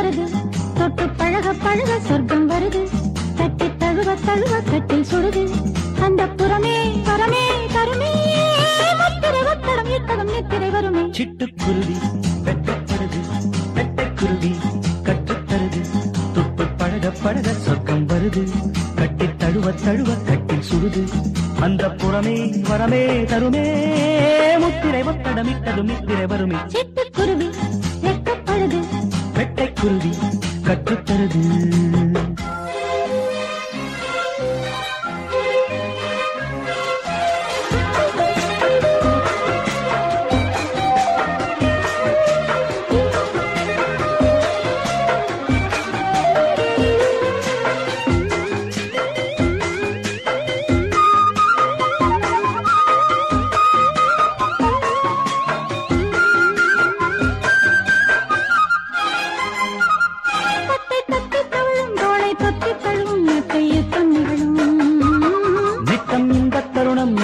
தருது தொட்டு பழக பழக சொர்க்கம் வருது தட்டி தழுவ தழுவ கட்டில் சுடுது அந்த புறமே பரமே தருமே முத்திரை ஒத்தடம் இட்டதும் நித்திரை வருமே சிட்டுக்குருவி வெட்டப்படுது வெட்டக்குருவி கற்றுத்தருது தொட்டு பழக பழக சொர்க்கம் வருது கட்டி தழுவ தழுவ கட்டில் சுடுது அந்த புறமே வரமே தருமே முத்திரை ஒத்தடம் இட்டதும் நித்திரை வருமே சிட்டுக்குருவி வெட்டப்படுது வெட்டைக்குருவி கற்றுத்தருது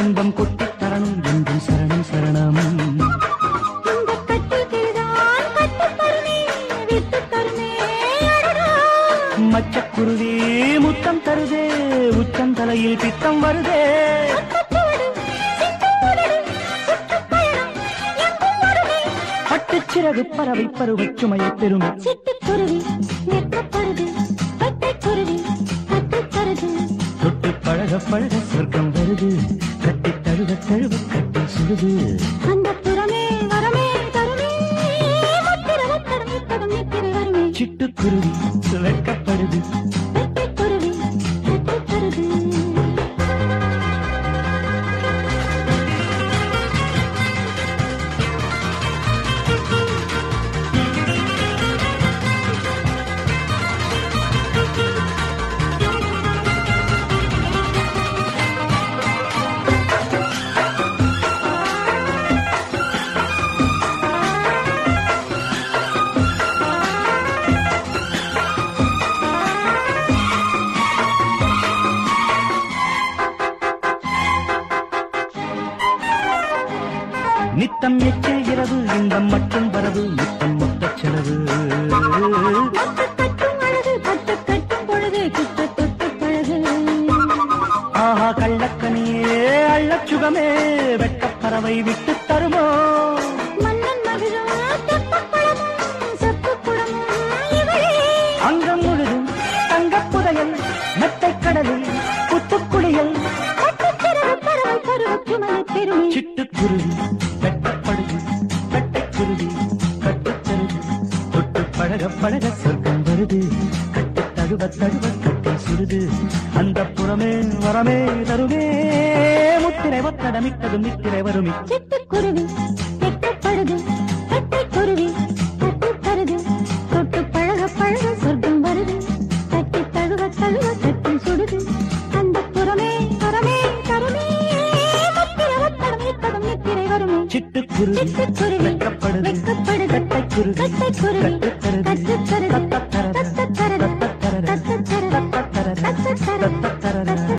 இன்பம் கொட்டி தரணும் என்றும் சரணம் சரணம் மச்சக்குருவி முத்தம் தருதே உச்சம் தலையில் பித்தம் வருதே பட்டுச்சிறகு பறவை பருவ சுமையை பெருமை சிட்டுக்குருவி வெட்டப்படுது வெட்டைக்குருவி கற்றுத்தருது தொட்டு பழக பழக சொர்க்கம் வருது கட்டி தழுவ தழுவ கட்டி சுடுது அந்த புறமே வரமே தருமே முத்திரை ஒத்தடம் இட்டதும் நித்திரை வருமே சிட்டுக்குருவி வெட்கப்படுது வெட்டைக்குருவி கற்றுத்தருது நித்தம் எச்சில் இரவு இன்பம் மட்டும் வரவு நித்தம் மொத்த செலவு ஆஹா கள்ளக்கனியே அள்ளச்சுகமே வெட்டப்பறவை விட்டு தருமோ அங்கம் முழுதும் தங்கப் புதையல் மெத்தை கடலில் புத்துக்குளியல் சிட்டுக்குருவி வெட்டப்படுது வெட்டைக்குருவி கட்டுத்தருது தொட்டு பழக பழக சொர்க்கம் வருது கட்டு தழுவ தழுவ கட்டி சுடுது அந்த புறமே வரமே தருமே முத்திரை ஒத்தடமிட்டதும் நித்திரை வருமே சிட்டுக்குருவி வெட்டப்படுது வெட்டைக்குருவி கட்டுத்தருது தொட்டு பழக பழக சொர்க்கம் வருது தட்டி தழுவ தழுவ கட்டி சுடுது அந்த புறமே வரமே தருமே சிட்டுக்குருவி வெட்டப்படுது வெட்டைக்குருவி கட்டுத்தருது